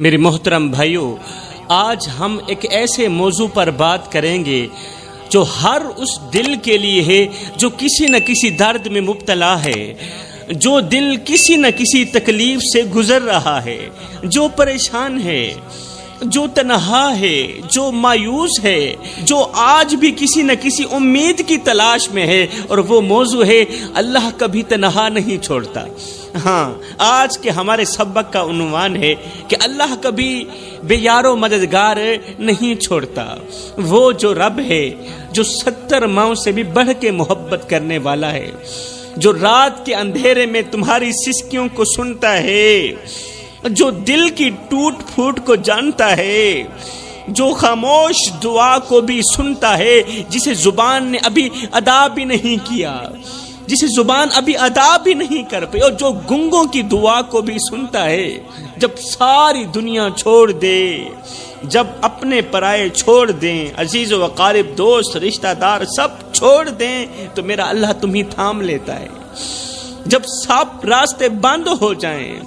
میرے محترم بھائیوں، آج ہم ایک ایسے موضوع پر بات کریں گے جو ہر اس دل کے لیے ہے جو کسی نہ کسی درد میں مبتلا ہے، جو دل کسی نہ کسی تکلیف سے گزر رہا ہے، جو پریشان ہے، جو تنہا ہے، جو مایوس ہے، جو آج بھی کسی نہ کسی امید کی تلاش میں ہے، اور وہ موضوع ہے اللہ کبھی تنہا نہیں چھوڑتا۔ ہاں، آج کے ہمارے سبق کا عنوان ہے کہ اللہ کبھی بے یار و مددگار نہیں چھوڑتا۔ وہ جو رب ہے جو 70 ماؤں سے بھی بڑھ کے محبت کرنے والا ہے، جو رات کے اندھیرے میں تمہاری سسکیوں کو سنتا ہے، جو دل کی ٹوٹ پھوٹ کو جانتا ہے، جو خاموش دعا کو بھی سنتا ہے، جسے زبان نے ابھی ادا بھی نہیں کیا، جسے زبان ابھی ادا بھی نہیں کر پائی، اور جو گنگوں کی دعا کو بھی سنتا ہے۔ جب ساری دنیا چھوڑ دے، جب اپنے پرائے چھوڑ دیں، عزیز و اقارب، دوست، رشتہ دار سب چھوڑ دیں، تو میرا اللہ تمہیں تھام لیتا ہے۔ جب سب راستے بند ہو جائیں،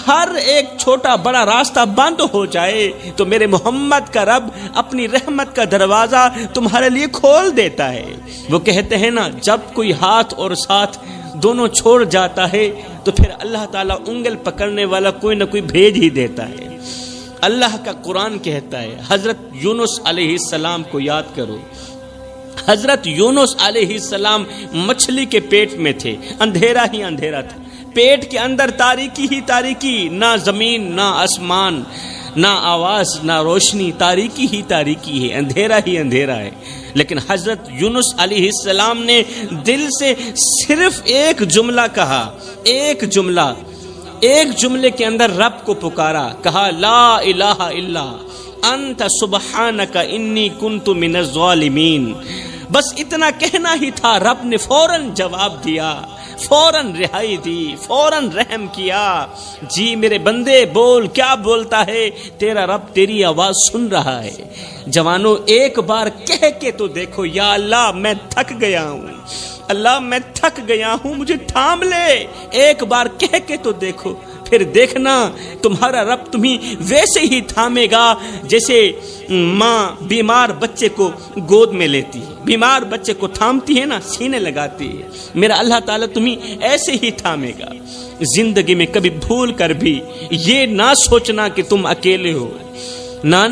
ہر ایک چھوٹا بڑا راستہ بند ہو جائے، تو میرے محمد کا رب اپنی رحمت کا دروازہ تمہارے لیے کھول دیتا ہے۔ وہ کہتے ہیں نا، جب کوئی ہاتھ اور ساتھ دونوں چھوڑ جاتا ہے تو پھر اللہ تعالیٰ انگل پکڑنے والا کوئی نہ کوئی بھیج ہی دیتا ہے۔ اللہ کا قرآن کہتا ہے، حضرت یونس علیہ السلام کو یاد کرو۔ حضرت یونس علیہ السلام مچھلی کے پیٹ میں تھے، اندھیرا ہی اندھیرا تھا، پیٹ کے اندر تاریکی ہی تاریکی، نہ زمین نہ آسمان، نہ آواز نہ روشنی، تاریکی ہی تاریکی ہے، اندھیرا ہی اندھیرا ہے۔ لیکن حضرت یونس علیہ السلام نے دل سے صرف ایک جملہ کہا، ایک جملے کے اندر رب کو پکارا، کہا لا الہ الا انت سبحانک انی کنت من الظالمین۔ بس اتنا کہنا ہی تھا، رب نے فوراً جواب دیا، فوراً رہائی دی، فوراً رحم کیا۔ جی میرے بندے، بول، کیا بولتا ہے؟ تیرا رب تیری آواز سن رہا ہے۔ جوانوں، ایک بار کہہ کے تو دیکھو، یا اللہ میں تھک گیا ہوں، اللہ میں تھک گیا ہوں، مجھے تھام لے۔ ایک بار کہہ کے تو دیکھو، پھر دیکھنا تمہارا رب تمہیں ویسے ہی تھامے گا جیسے ماں بیمار بچے کو گود میں لیتی ہے، بیمار بچے کو تھامتی ہے نا، سینے لگاتی ہے۔ میرا اللہ تعالیٰ تمہیں ایسے ہی تھامے گا۔ زندگی میں کبھی بھول کر بھی یہ نہ سوچنا کہ تم اکیلے ہو، نہ،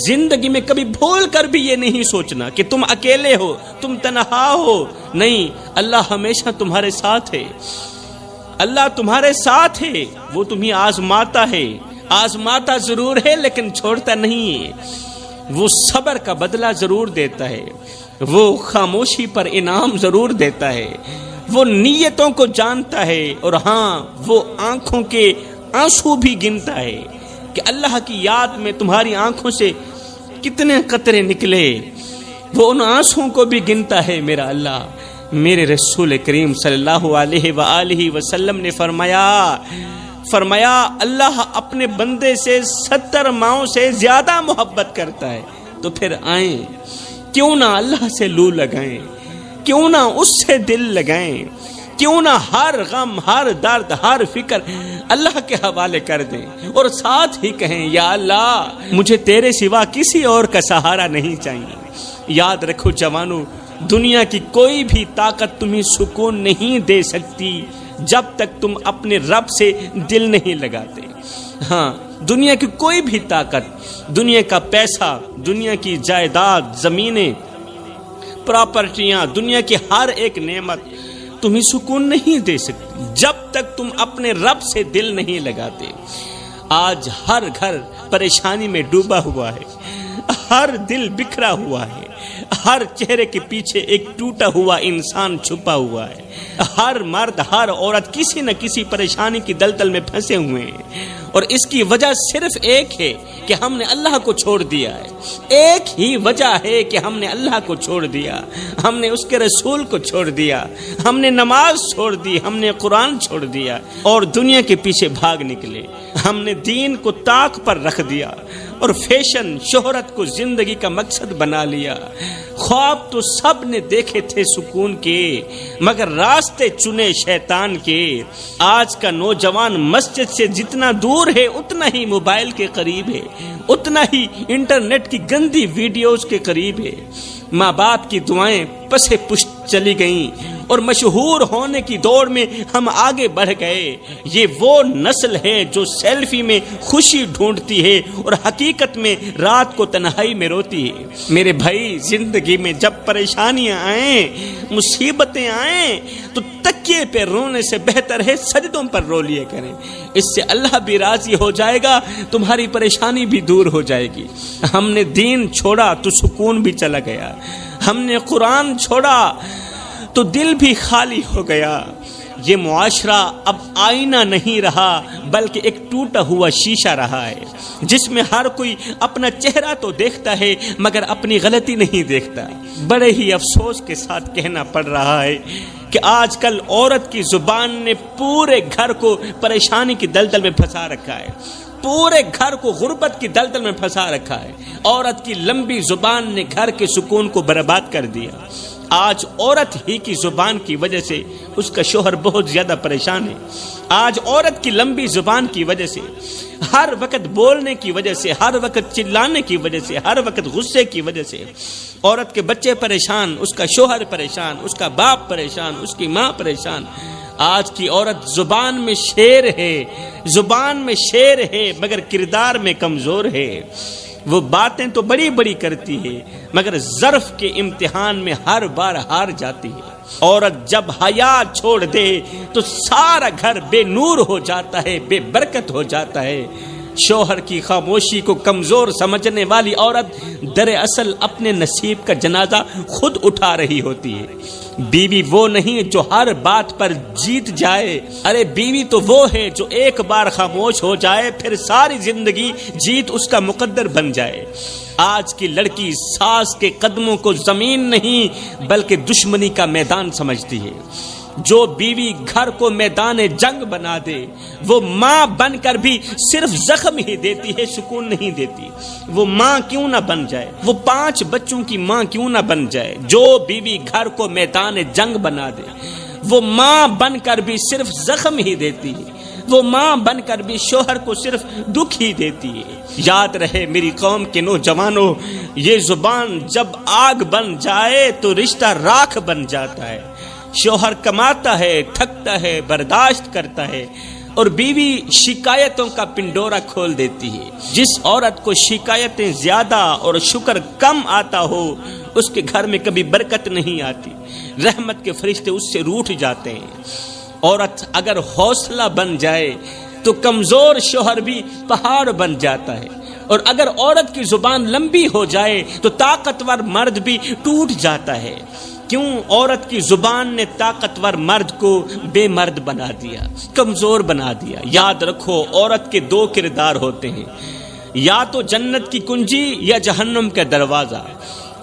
زندگی میں کبھی بھول کر بھی یہ نہیں سوچنا کہ تم اکیلے ہو، تم تنہا ہو۔ نہیں، اللہ ہمیشہ تمہارے ساتھ ہے، اللہ تمہارے ساتھ ہے۔ وہ تمہیں آزماتا ضرور ہے لیکن چھوڑتا نہیں ہے۔ وہ صبر کا بدلہ ضرور دیتا ہے، وہ خاموشی پر انعام ضرور دیتا ہے، وہ نیتوں کو جانتا ہے، اور ہاں، وہ آنکھوں کے آنسو بھی گنتا ہے کہ اللہ کی یاد میں تمہاری آنکھوں سے کتنے قطرے نکلے، وہ ان آنسوؤں کو بھی گنتا ہے میرا اللہ۔ میرے رسول کریم صلی اللہ علیہ وآلہ وسلم نے فرمایا اللہ اپنے بندے سے 70 ماؤں سے زیادہ محبت کرتا ہے، تو پھر آئیں، کیوں نہ اللہ سے لو لگائیں، کیوں نہ اس سے دل لگائیں، کیوں نہ ہر غم، ہر درد، ہر فکر اللہ کے حوالے کر دیں، اور ساتھ ہی کہیں یا اللہ مجھے تیرے سوا کسی اور کا سہارا نہیں چاہیے۔ یاد رکھو جوانوں، دنیا کی کوئی بھی طاقت تمہیں سکون نہیں دے سکتی جب تک تم اپنے رب سے دل نہیں لگاتے۔ ہاں، دنیا کی کوئی بھی طاقت، دنیا کا پیسہ، دنیا کی جائیداد، زمینیں، پراپرٹیاں، دنیا کی ہر ایک نعمت تمہیں سکون نہیں دے سکتی جب تک تم اپنے رب سے دل نہیں لگاتے۔ آج ہر گھر پریشانی میں ڈوبا ہوا ہے، ہر دل بکھرا ہوا ہے، ہر چہرے کے پیچھے ایک ٹوٹا ہوا انسان چھپا ہوا ہے، ہر مرد ہر عورت کسی نہ کسی پریشانی کی دلدل میں پھنسے ہوئے ہیں، اور اس کی وجہ صرف ایک ہے کہ ہم نے اللہ کو چھوڑ دیا ہے۔ ایک ہی وجہ ہے کہ ہم نے اللہ کو چھوڑ دیا، ہم نے اس کے رسول کو چھوڑ دیا، ہم نے نماز چھوڑ دی، ہم نے قرآن چھوڑ دیا، اور دنیا کے پیچھے بھاگ نکلے۔ ہم نے دین کو طاق پر رکھ دیا، اور فیشن شہرت کو زندگی کا مقصد بنا لیا۔ خواب تو سب نے دیکھے تھے سکون کے، مگر راستے چنے شیطان کے۔ آج کا نوجوان مسجد سے جتنا دور ہے اتنا ہی موبائل کے قریب ہے، اتنا ہی انٹرنیٹ کی گندی ویڈیوز کے قریب ہے۔ ماں باپ کی دعائیں پسے پشت چلی گئیں اور مشہور ہونے کی دوڑ میں ہم آگے بڑھ گئے۔ یہ وہ نسل ہے جو سیلفی میں خوشی ڈھونڈتی ہے اور حقیقت میں رات کو تنہائی میں روتی ہے۔ میرے بھائی، زندگی میں جب پریشانیاں آئیں، مصیبتیں آئیں، تو تکیے پہ رونے سے بہتر ہے سجدوں پر رو لیے کریں۔ اس سے اللہ بھی راضی ہو جائے گا، تمہاری پریشانی بھی دور ہو جائے گی۔ ہم نے دین چھوڑا تو سکون بھی چلا گیا، ہم نے قرآن چھوڑا تو دل بھی خالی ہو گیا۔ یہ معاشرہ اب آئینہ نہیں رہا بلکہ ایک ٹوٹا ہوا شیشہ رہا ہے، جس میں ہر کوئی اپنا چہرہ تو دیکھتا ہے مگر اپنی غلطی نہیں دیکھتا۔ بڑے ہی افسوس کے ساتھ کہنا پڑ رہا ہے کہ آج کل عورت کی زبان نے پورے گھر کو پریشانی کی دلدل میں پھنسا رکھا ہے، پورے گھر کو غربت کی دلدل میں پھنسا رکھا ہے۔ عورت کی لمبی زبان نے گھر کے سکون کو برباد کر دیا۔ آج عورت ہی کی زبان کی وجہ سے اس کا شوہر بہت زیادہ پریشان ہے۔ آج عورت کی لمبی زبان کی وجہ سے، ہر وقت بولنے کی وجہ سے، ہر وقت چلانے کی وجہ سے، ہر وقت غصے کی وجہ سے عورت کے بچے پریشان، اس کا شوہر پریشان، اس کا باپ پریشان، اس کی ماں پریشان۔ آج کی عورت زبان میں شیر ہے، زبان میں شیر ہے مگر کردار میں کمزور ہے۔ وہ باتیں تو بڑی بڑی کرتی ہے مگر ظرف کے امتحان میں ہر بار ہار جاتی ہے۔ عورت جب حیا چھوڑ دے تو سارا گھر بے نور ہو جاتا ہے، بے برکت ہو جاتا ہے۔ شوہر کی خاموشی کو کمزور سمجھنے والی عورت دراصل اپنے نصیب کا جنازہ خود اٹھا رہی ہوتی ہے۔ بیوی وہ نہیں جو ہر بات پر جیت جائے، ارے بیوی تو وہ ہے جو ایک بار خاموش ہو جائے پھر ساری زندگی جیت اس کا مقدر بن جائے۔ آج کی لڑکی ساس کے قدموں کو زمین نہیں بلکہ دشمنی کا میدان سمجھتی ہے۔ جو بیوی گھر کو میدان جنگ بنا دے وہ ماں بن کر بھی صرف زخم ہی دیتی ہے، سکون نہیں دیتی۔ وہ ماں کیوں نہ بن جائے، وہ 5 بچوں کی ماں کیوں نہ بن جائے۔ جو بیوی گھر کو میدان جنگ بنا دے وہ ماں بن کر بھی صرف زخم ہی دیتی ہے، وہ ماں بن کر بھی شوہر کو صرف دکھ ہی دیتی ہے۔ یاد رہے میری قوم کے نوجوانوں، یہ زبان جب آگ بن جائے تو رشتہ راکھ بن جاتا ہے۔ شوہر کماتا ہے، تھکتا ہے، برداشت کرتا ہے اور بیوی شکایتوں کا پنڈورا کھول دیتی ہے۔ جس عورت کو شکایتیں زیادہ اور شکر کم آتا ہو اس کے گھر میں کبھی برکت نہیں آتی، رحمت کے فرشتے اس سے روٹھ جاتے ہیں۔ عورت اگر حوصلہ بن جائے تو کمزور شوہر بھی پہاڑ بن جاتا ہے، اور اگر عورت کی زبان لمبی ہو جائے تو طاقتور مرد بھی ٹوٹ جاتا ہے۔ کیوں؟ عورت کی زبان نے طاقتور مرد کو بے مرد بنا دیا، کمزور بنا دیا۔ یاد رکھو، عورت کے 2 کردار ہوتے ہیں، یا تو جنت کی کنجی یا جہنم کا دروازہ۔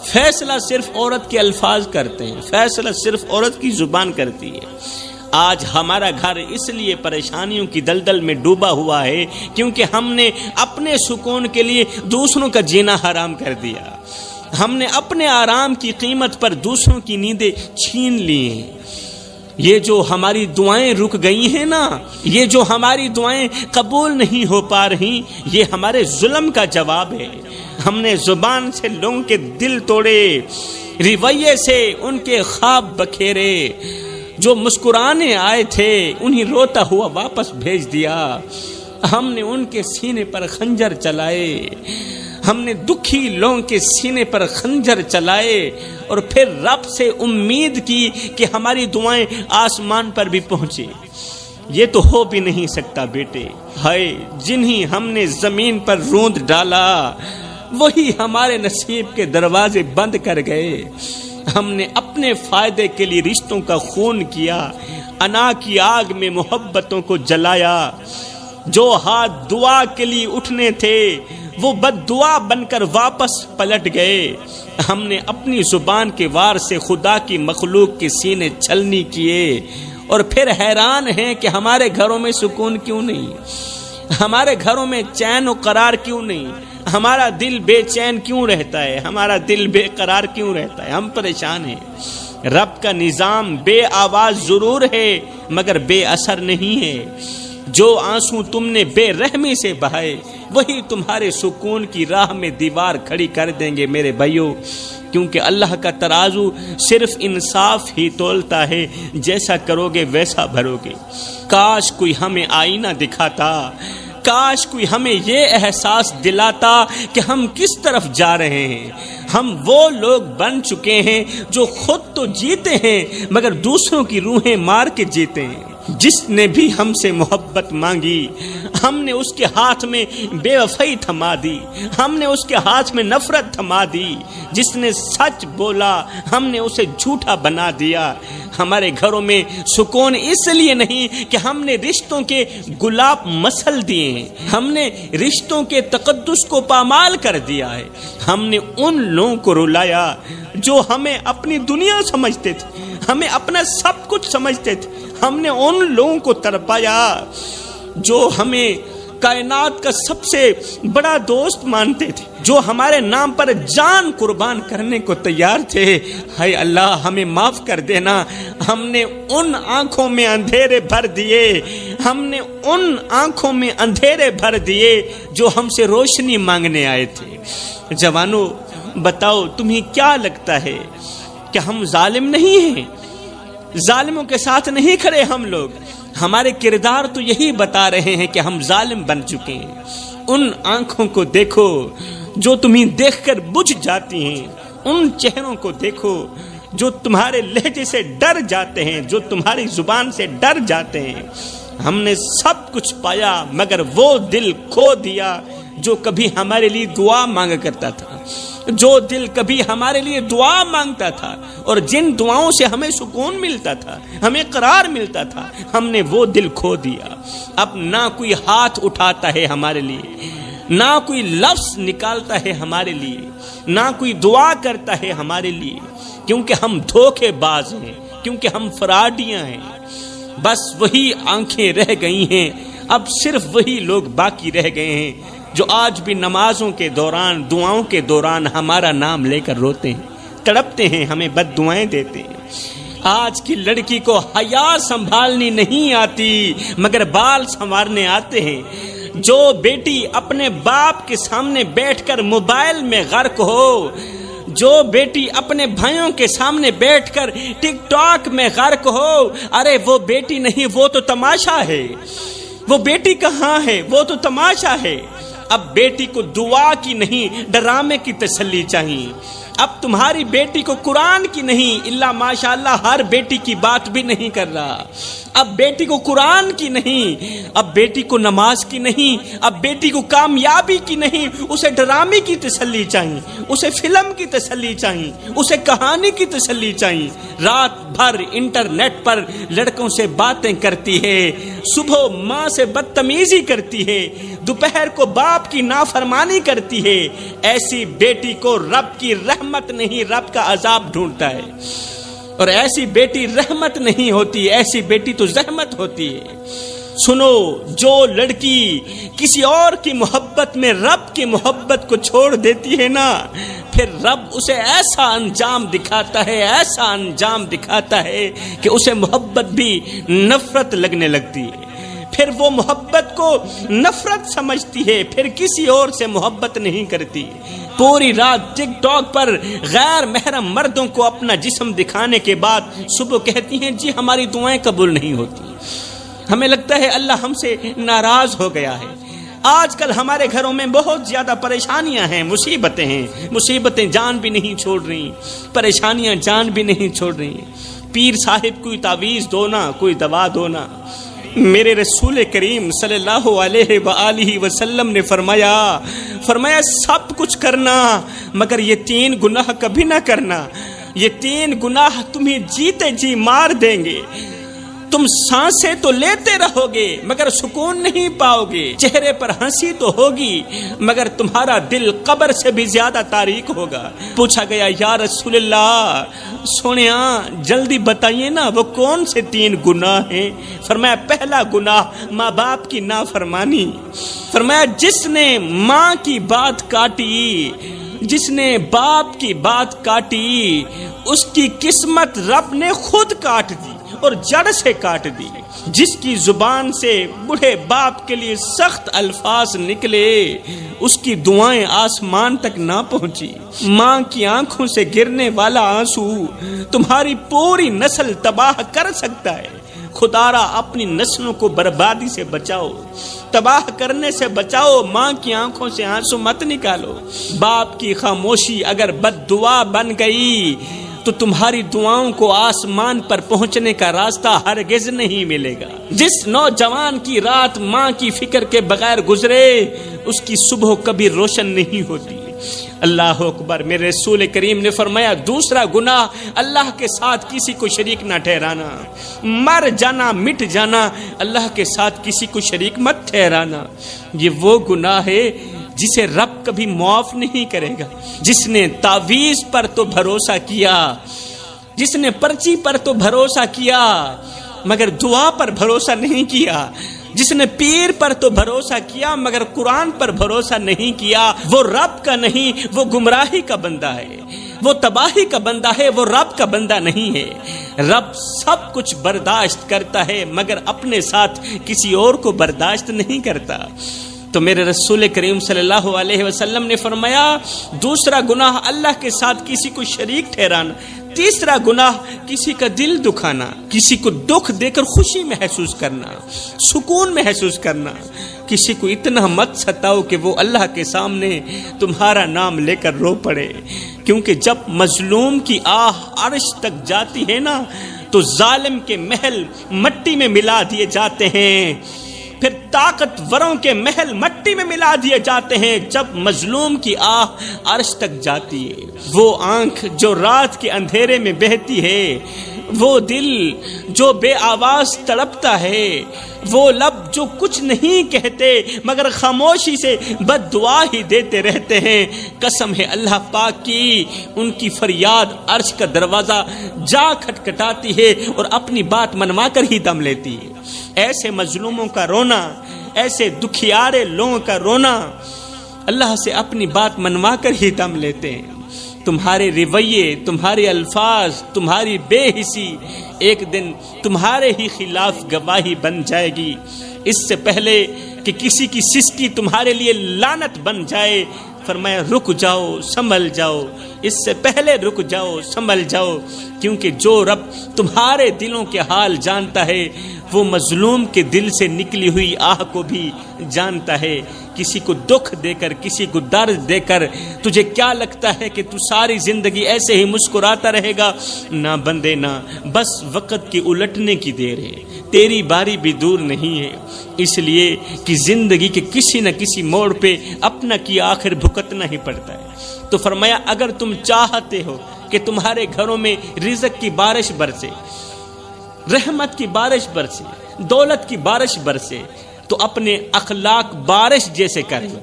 فیصلہ صرف عورت کے الفاظ کرتے ہیں، فیصلہ صرف عورت کی زبان کرتی ہے۔ آج ہمارا گھر اس لیے پریشانیوں کی دلدل میں ڈوبا ہوا ہے کیونکہ ہم نے اپنے سکون کے لیے دوسروں کا جینا حرام کر دیا۔ ہم نے اپنے آرام کی قیمت پر دوسروں کی نیندیں چھین لی ہیں۔ یہ جو ہماری دعائیں رک گئی ہیں نا، یہ جو ہماری دعائیں قبول نہیں ہو پا رہی، یہ ہمارے ظلم کا جواب ہے۔ ہم نے زبان سے لوگوں کے دل توڑے، رویے سے ان کے خواب بکھیرے، جو مسکرانے آئے تھے انہیں روتا ہوا واپس بھیج دیا۔ ہم نے ان کے سینے پر خنجر چلائے، ہم نے دکھی لوگوں کے سینے پر خنجر چلائے اور پھر رب سے امید کی کہ ہماری دعائیں آسمان پر بھی پہنچے۔ یہ تو ہو بھی نہیں سکتا بیٹے۔ ہائے، جنہیں ہم نے زمین پر روند ڈالا وہی ہمارے نصیب کے دروازے بند کر گئے۔ ہم نے اپنے فائدے کے لیے رشتوں کا خون کیا، انا کی آگ میں محبتوں کو جلایا۔ جو ہاتھ دعا کے لیے اٹھنے تھے وہ بد دعا بن کر واپس پلٹ گئے۔ ہم نے اپنی زبان کے وار سے خدا کی مخلوق کے سینے چھلنی کیے اور پھر حیران ہیں کہ ہمارے گھروں میں سکون کیوں نہیں، ہمارے گھروں میں چین و قرار کیوں نہیں۔ ہمارا دل بے چین کیوں رہتا ہے؟ ہمارا دل بے قرار کیوں رہتا ہے؟ ہم پریشان ہیں۔ رب کا نظام بے آواز ضرور ہے مگر بے اثر نہیں ہے۔ جو آنسو تم نے بے رحمی سے بہائے وہی تمہارے سکون کی راہ میں دیوار کھڑی کر دیں گے میرے بھائیوں، کیونکہ اللہ کا ترازو صرف انصاف ہی تولتا ہے، جیسا کرو گے ویسا بھرو گے۔ کاش کوئی ہمیں آئینہ دکھاتا، کاش کوئی ہمیں یہ احساس دلاتا کہ ہم کس طرف جا رہے ہیں۔ ہم وہ لوگ بن چکے ہیں جو خود تو جیتے ہیں مگر دوسروں کی روحیں مار کے جیتے ہیں۔ جس نے بھی ہم سے محبت مانگی ہم نے اس کے ہاتھ میں بے وفائی تھما دی، ہم نے اس کے ہاتھ میں نفرت تھما دی۔ جس نے سچ بولا ہم نے اسے جھوٹا بنا دیا۔ ہمارے گھروں میں سکون اس لیے نہیں کہ ہم نے رشتوں کے گلاب مسل دیے ہیں، ہم نے رشتوں کے تقدس کو پامال کر دیا ہے۔ ہم نے ان لوگوں کو رلایا جو ہمیں اپنی دنیا سمجھتے تھے، ہمیں اپنا سب کچھ سمجھتے تھے۔ ہم نے ان لوگوں کو تڑپایا جو ہمیں کائنات کا سب سے بڑا دوست مانتے تھے، جو ہمارے نام پر جان قربان کرنے کو تیار تھے۔ ہائے اللہ ہمیں معاف کر دینا، ہم نے ان آنکھوں میں اندھیرے بھر دیے، ہم نے ان آنکھوں میں اندھیرے بھر دیے جو ہم سے روشنی مانگنے آئے تھے۔ جوانوں بتاؤ تمہیں کیا لگتا ہے کہ ہم ظالم نہیں ہیں؟ ظالموں کے ساتھ نہیں کھڑے ہم لوگ۔ ہمارے کردار تو یہی بتا رہے ہیں کہ ہم ظالم بن چکے ہیں۔ ان آنکھوں کو دیکھو جو تمہیں دیکھ کر بجھ جاتی ہیں، ان چہروں کو دیکھو جو تمہارے لہجے سے ڈر جاتے ہیں، جو تمہاری زبان سے ڈر جاتے ہیں۔ ہم نے سب کچھ پایا مگر وہ دل کھو دیا جو کبھی ہمارے لیے دعا مانگا کرتا تھا، جو دل کبھی ہمارے لیے دعا مانگتا تھا اور جن دعاؤں سے ہمیں سکون ملتا تھا، ہمیں قرار ملتا تھا، ہم نے وہ دل کھو دیا۔ اب نہ کوئی ہاتھ اٹھاتا ہے ہمارے لیے، نہ کوئی لفظ نکالتا ہے ہمارے لیے، نہ کوئی دعا کرتا ہے ہمارے لیے، کیونکہ ہم دھوکے باز ہیں، کیونکہ ہم فراڈیاں ہیں۔ بس وہی آنکھیں رہ گئی ہیں، اب صرف وہی لوگ باقی رہ گئے ہیں جو آج بھی نمازوں کے دوران، دعاؤں کے دوران ہمارا نام لے کر روتے ہیں، تڑپتے ہیں، ہمیں بد دعائیں دیتے ہیں۔ آج کی لڑکی کو حیا سنبھالنی نہیں آتی مگر بال سنوارنے آتے ہیں۔ جو بیٹی اپنے باپ کے سامنے بیٹھ کر موبائل میں غرق ہو، جو بیٹی اپنے بھائیوں کے سامنے بیٹھ کر ٹک ٹاک میں غرق ہو، ارے وہ بیٹی نہیں، وہ تو تماشا ہے۔ وہ بیٹی کہاں ہے؟ وہ تو تماشا ہے۔ اب بیٹی کو دعا کی نہیں ڈرامے کی تسلی چاہیے۔ اب تمہاری بیٹی کو قرآن کی نہیں، اللہ ماشاءاللہ ہر بیٹی کی بات بھی نہیں کر رہا۔ اب بیٹی کو قرآن کی نہیں، اب بیٹی کو نماز کی نہیں، اب بیٹی کو کامیابی کی نہیں، اسے ڈرامے کی تسلی چاہیے، اسے فلم کی تسلی چاہیے، اسے کہانی کی تسلی چاہیے۔ رات بھر انٹرنیٹ پر لڑکوں سے باتیں کرتی ہے، صبح ماں سے بدتمیزی کرتی ہے، دوپہر کو باپ کی نافرمانی کرتی ہے۔ ایسی بیٹی کو رب کی رحمت نہیں، رب کا عذاب ڈھونڈتا ہے۔ اور ایسی بیٹی رحمت نہیں ہوتی، ایسی بیٹی تو زحمت ہوتی ہے۔ سنو، جو لڑکی کسی اور کی محبت میں رب کی محبت کو چھوڑ دیتی ہے نا، پھر رب اسے ایسا انجام دکھاتا ہے، ایسا انجام دکھاتا ہے کہ اسے محبت بھی نفرت لگنے لگتی ہے۔ پھر وہ محبت کو نفرت سمجھتی ہے، پھر کسی اور سے محبت نہیں کرتی۔ پوری رات ٹک ٹاک پر غیر محرم مردوں کو اپنا جسم دکھانے کے بعد صبح کہتی ہیں جی ہماری دعائیں قبول نہیں ہوتی، ہمیں لگتا ہے اللہ ہم سے ناراض ہو گیا ہے۔ آج کل ہمارے گھروں میں بہت زیادہ پریشانیاں ہیں، مصیبتیں ہیں، مصیبتیں جان بھی نہیں چھوڑ رہی، پریشانیاں جان بھی نہیں چھوڑ رہی۔ پیر صاحب کوئی تعویذ دو نا، کوئی دوا دو نا۔ میرے رسول کریم صلی اللہ علیہ وآلہ وسلم نے فرمایا سب کچھ کرنا مگر یہ 3 گناہ کبھی نہ کرنا، یہ 3 گناہ تمہیں جیتے جی مار دیں گے۔ تم سانسیں تو لیتے رہو گے مگر سکون نہیں پاؤ گے، چہرے پر ہنسی تو ہوگی مگر تمہارا دل قبر سے بھی زیادہ تاریک ہوگا۔ پوچھا گیا یا رسول اللہ سونیا جلدی بتائیے نا وہ کون سے 3 گناہ ہیں؟ فرمایا پہلا گناہ ماں باپ کی نافرمانی۔ فرمایا جس نے ماں کی بات کاٹی، جس نے باپ کی بات کاٹی، اس کی قسمت رب نے خود کاٹ دی اور جڑ سے کاٹ دی۔ جس کی زبان سے بوڑھے باپ کے لیے سخت الفاظ نکلے، اس کی دعائیں آسمان تک نہ پہنچی۔ ماں کی آنکھوں سے گرنے والا آنسو تمہاری پوری نسل تباہ کر سکتا ہے۔ خدارا اپنی نسلوں کو بربادی سے بچاؤ، تباہ کرنے سے بچاؤ، ماں کی آنکھوں سے آنسو مت نکالو۔ باپ کی خاموشی اگر بد دعا بن گئی تو تمہاری دعاؤں کو آسمان پر پہنچنے کا راستہ ہرگز نہیں ملے گا۔ جس نوجوان کی رات ماں کی فکر کے بغیر گزرے، اس کی صبح کبھی روشن نہیں ہوتی۔ اللہ اکبر۔ میرے رسول کریم نے فرمایا دوسرا گناہ اللہ کے ساتھ کسی کو شریک نہ ٹھہرانا۔ مر جانا مٹ جانا، اللہ کے ساتھ کسی کو شریک مت ٹھہرانا۔ یہ وہ گناہ ہے جسے رب کبھی معاف نہیں کرے گا۔ جس نے تعویذ پر تو بھروسہ کیا، جس نے پرچی پر تو بھروسہ کیا مگر دعا پر بھروسہ نہیں کیا، جس نے پیر پر تو بھروسہ کیا مگر قرآن پر بھروسہ نہیں کیا، وہ رب کا نہیں، وہ گمراہی کا بندہ ہے، وہ تباہی کا بندہ ہے، وہ رب کا بندہ نہیں ہے۔ رب سب کچھ برداشت کرتا ہے مگر اپنے ساتھ کسی اور کو برداشت نہیں کرتا۔ تو میرے رسول کریم صلی اللہ علیہ وسلم نے فرمایا دوسرا گناہ اللہ کے ساتھ کسی کو شریک ٹھہرانا۔ تیسرا گناہ کسی کا دل دکھانا، کسی کو دکھ دے کر خوشی محسوس کرنا، سکون محسوس کرنا۔ کسی کو اتنا مت ستاؤ کہ وہ اللہ کے سامنے تمہارا نام لے کر رو پڑے، کیونکہ جب مظلوم کی آہ عرش تک جاتی ہے نا تو ظالم کے محل مٹی میں ملا دیے جاتے ہیں، پھر طاقتوروں کے محل مٹی میں ملا دیے جاتے ہیں جب مظلوم کی آہ عرش تک جاتی ہے۔ وہ آنکھ جو رات کے اندھیرے میں بہتی ہے، وہ دل جو بے آواز تڑپتا ہے، وہ لب جو کچھ نہیں کہتے مگر خاموشی سے بد دعا ہی دیتے رہتے ہیں، قسم ہے اللہ پاک کی ان کی فریاد عرش کا دروازہ جا کھٹکھٹاتی ہے اور اپنی بات منوا کر ہی دم لیتی ہے۔ ایسے مظلوموں کا رونا، ایسے دکھیارے لوگوں کا رونا اللہ سے اپنی بات منوا کر ہی دم لیتے ہیں۔ تمہارے رویے، تمہارے الفاظ، تمہاری بے حسی ایک دن تمہارے ہی خلاف گواہی بن جائے گی۔ اس سے پہلے کہ کسی کی سسکی تمہارے لیے لعنت بن جائے، فرمایا رک جاؤ، سنبھل جاؤ، اس سے پہلے رک جاؤ، سنبھل جاؤ، کیونکہ جو رب تمہارے دلوں کے حال جانتا ہے وہ مظلوم کے دل سے نکلی ہوئی آہ کو بھی جانتا ہے۔ کسی کو دکھ دے کر، کسی کو درد دے کر تجھے کیا لگتا ہے کہ تو ساری زندگی ایسے ہی مسکراتا رہے گا؟ نہ بندے نہ، بس وقت کی الٹنے کی دیر ہے، تیری باری بھی دور نہیں ہے، اس لیے کہ زندگی کے کسی نہ کسی موڑ پہ اپنا کی آخر بھگتنا ہی پڑتا ہے۔ تو فرمایا اگر تم چاہتے ہو کہ تمہارے گھروں میں رزق کی بارش برسے، رحمت کی بارش برسے، دولت کی بارش برسے، تو اپنے اخلاق بارش جیسے کر لو۔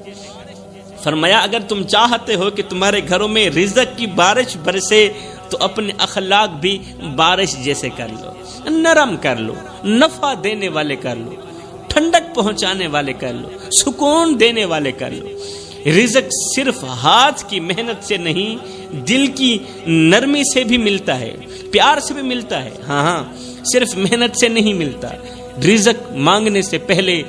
فرمایا اگر تم چاہتے ہو کہ تمہارے گھروں میں رزق کی بارش برسے تو اپنے اخلاق بھی بارش جیسے کر لو، نرم کر لو، نفع دینے والے کر لو، ٹھنڈک پہنچانے والے کر لو، سکون دینے والے کر لو۔ رزق صرف ہاتھ کی محنت سے نہیں، دل کی نرمی سے بھی ملتا ہے، پیار سے بھی ملتا ہے۔ ہاں صرف محنت سے نہیں ملتا۔ رزق مانگنے سے پہلے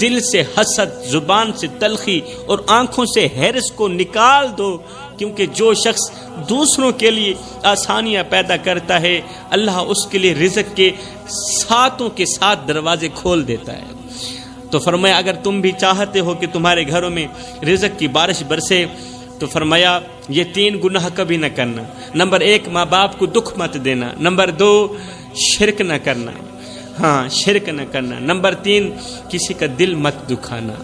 دل سے حسد، زبان سے تلخی اور آنکھوں سے حرص کو نکال دو، کیونکہ جو شخص دوسروں کے لیے آسانیاں پیدا کرتا ہے اللہ اس کے لیے رزق کے ساتوں کے ساتھ دروازے کھول دیتا ہے۔ تو فرمایا اگر تم بھی چاہتے ہو کہ تمہارے گھروں میں رزق کی بارش برسے تو فرمایا یہ 3 گناہ کبھی نہ کرنا۔ نمبر 1 ماں باپ کو دکھ مت دینا، نمبر 2 شرک نہ کرنا، شرک نہ کرنا، نمبر 3 کسی کا دل مت دکھانا۔